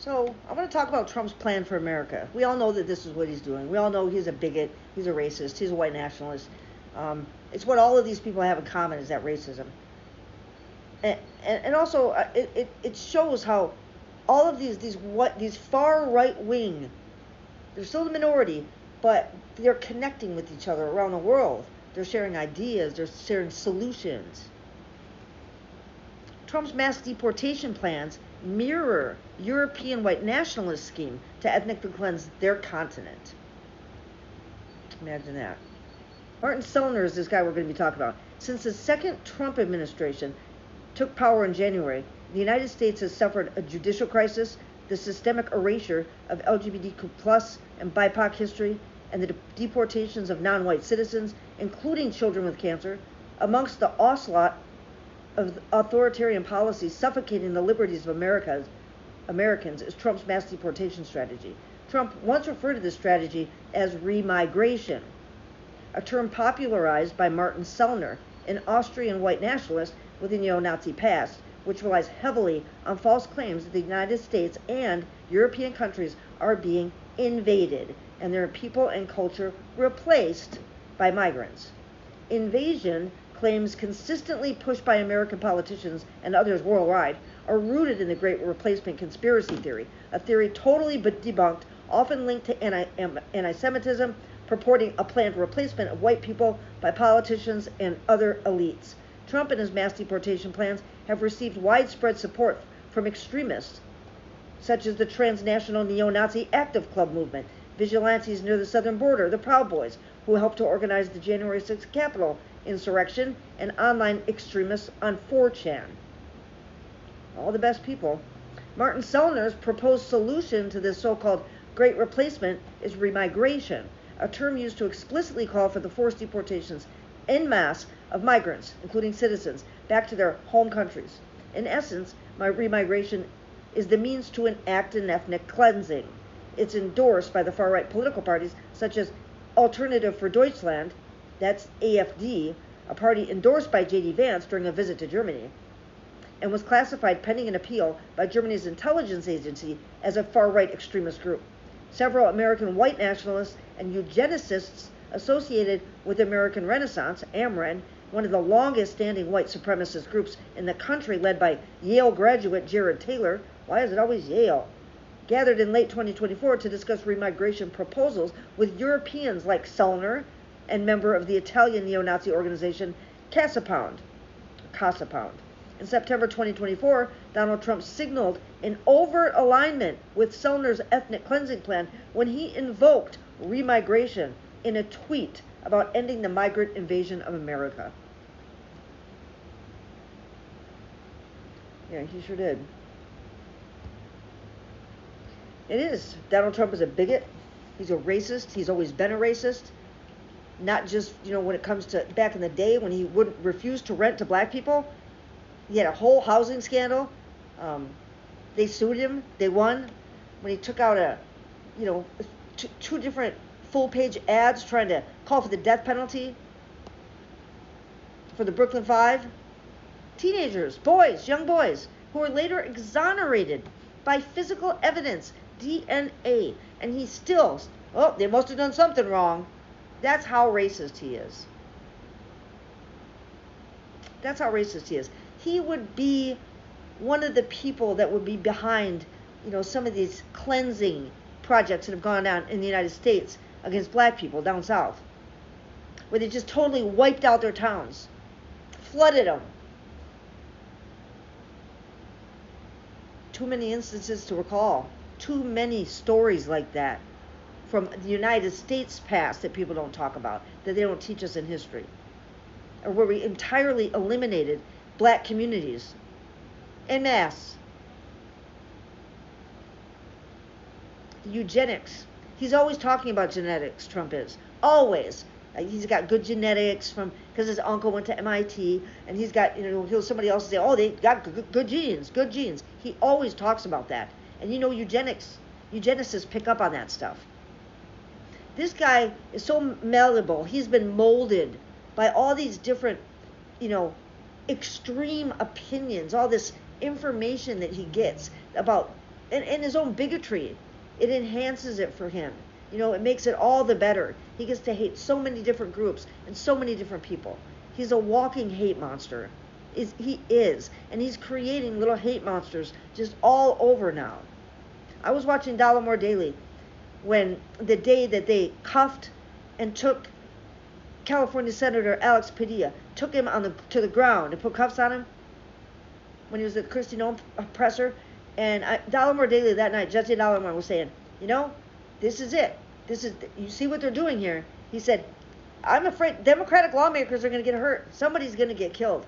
So I want to talk about Trump's plan for America. We all know that this is what he's doing. We all know he's a bigot, he's a racist, he's a white nationalist. It's what all of these people have in common is that racism. And also it shows how all of these far right wing, they're still the minority, but they're connecting with each other around the world. They're sharing ideas, they're sharing solutions. Trump's mass deportation plans mirror European white nationalist scheme to ethnically cleanse their continent. Imagine that. Martin Sellner is this guy we're going to be talking about. Since the second Trump administration took power in January, the United States has suffered a judicial crisis, the systemic erasure of LGBTQ plus and BIPOC history, and the deportations of non-white citizens, including children with cancer, amongst the onslaught of authoritarian policies suffocating the liberties of Americans is Trump's mass deportation strategy. Trump once referred to this strategy as remigration, a term popularized by Martin Sellner, an Austrian white nationalist with a neo-Nazi past, which relies heavily on false claims that the United States and European countries are being invaded and their people and culture replaced by migrants. Invasion claims consistently pushed by American politicians and others worldwide are rooted in the Great Replacement conspiracy theory, a theory totally debunked, often linked to anti-Semitism, purporting a planned replacement of white people by politicians and other elites. Trump and his mass deportation plans have received widespread support from extremists, such as the transnational neo-Nazi Active Club movement, vigilantes near the southern border, the Proud Boys, who helped to organize the January 6th Capitol insurrection, and online extremists on 4chan. All the best people. Martin Sellner's proposed solution to this so-called Great Replacement is remigration, a term used to explicitly call for the forced deportations en masse of migrants, including citizens, back to their home countries. In essence, remigration is the means to enact an ethnic cleansing. It's endorsed by the far-right political parties such as Alternative for Deutschland, that's AfD, a party endorsed by J.D. Vance during a visit to Germany, and was classified pending an appeal by Germany's intelligence agency as a far-right extremist group. Several American white nationalists and eugenicists associated with the American Renaissance, AMREN, one of the longest-standing white supremacist groups in the country led by Yale graduate Jared Taylor, why is it always Yale, gathered in late 2024 to discuss remigration proposals with Europeans like Sellner and member of the Italian neo-Nazi organization Casa Pound. In September 2024, Donald Trump signaled an overt alignment with Sellner's ethnic cleansing plan when he invoked remigration in a tweet about ending the migrant invasion of America. Yeah, he sure did. It is. Donald Trump is a bigot. He's a racist. He's always been a racist. Not just, when it comes to back in the day when he would refuse to rent to black people. He had a whole housing scandal. They sued him. They won. When he took out two different full-page ads trying to call for the death penalty for the Brooklyn Five. Teenagers, boys, young boys, who were later exonerated by physical evidence, DNA. And he still, they must have done something wrong. That's how racist he is. That's how racist he is. He would be one of the people that would be behind, some of these cleansing projects that have gone on in the United States against black people down south, where they just totally wiped out their towns, flooded them. Too many instances to recall. Too many stories like that from the United States past that people don't talk about, that they don't teach us in history, or where we entirely eliminated black communities en masse. Eugenics. He's always talking about genetics, Trump is. Always. He's got good genetics because his uncle went to MIT, and he's got, somebody else say, they got good genes, good genes. He always talks about that. And eugenicists pick up on that stuff. This guy is so malleable. He's been molded by all these different, extreme opinions, all this information that he gets about and his own bigotry. It enhances it for him. You know, it makes it all the better. He gets to hate so many different groups and so many different people. He's a walking hate monster. He is. And he's creating little hate monsters just all over now. I was watching Dollamore Daily when the day that they cuffed and took California Senator Alex Padilla, took him to the ground and put cuffs on him when he was at the Kristi Noem presser. And Dollamore Daily that night, Jesse Dollamore was saying, you know, this is it. You see what they're doing here. He said, I'm afraid Democratic lawmakers are going to get hurt. Somebody's going to get killed.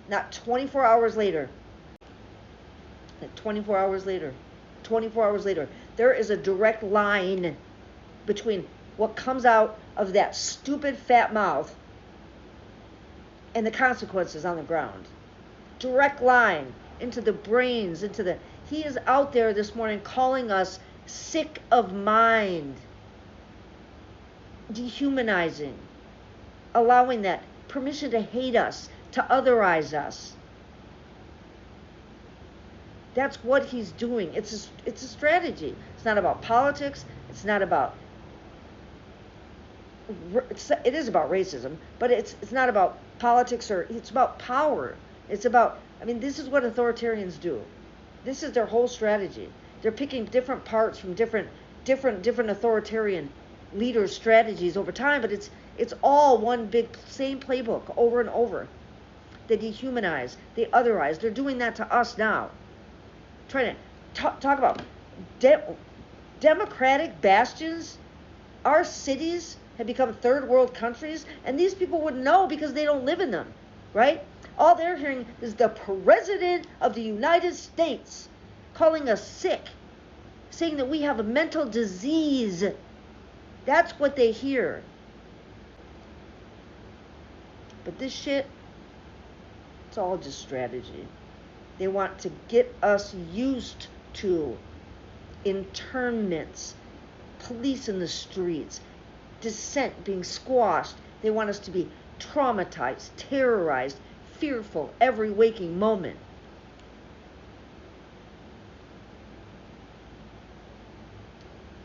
Not 24 hours later. 24 hours later, there is a direct line between what comes out of that stupid fat mouth and the consequences on the ground. Direct line into the brains, he is out there this morning calling us sick of mind, dehumanizing, allowing that permission to hate us, to otherize us. That's what he's doing. It's a strategy. It's not about politics. It's not about. It is about racism, but it's not about politics, or it's about power. It's about. I mean, this is what authoritarians do. This is their whole strategy. They're picking different parts from different authoritarian leaders' strategies over time, but it's all one big same playbook over and over. They dehumanize, they otherize. They're doing that to us now. Trying to talk about democratic bastions. Our cities have become third world countries, and these people wouldn't know because they don't live in them, right? All they're hearing is the President of the United States calling us sick, saying that we have a mental disease. That's what they hear. But this shit, it's all just strategy. They want to get us used to internments, police in the streets, dissent being squashed. They want us to be traumatized, terrorized, fearful every waking moment.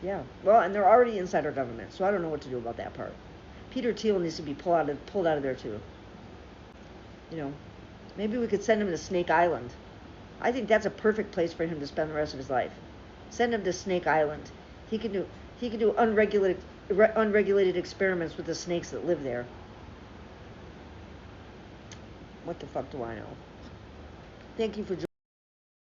Yeah, well, and they're already inside our government, so I don't know what to do about that part. Peter Thiel needs to be pulled out of there too. You know, maybe we could send him to Snake Island. I think that's a perfect place for him to spend the rest of his life. Send him to Snake Island. He can do unregulated experiments with the snakes that live there. What the fuck do I know? Thank you for joining.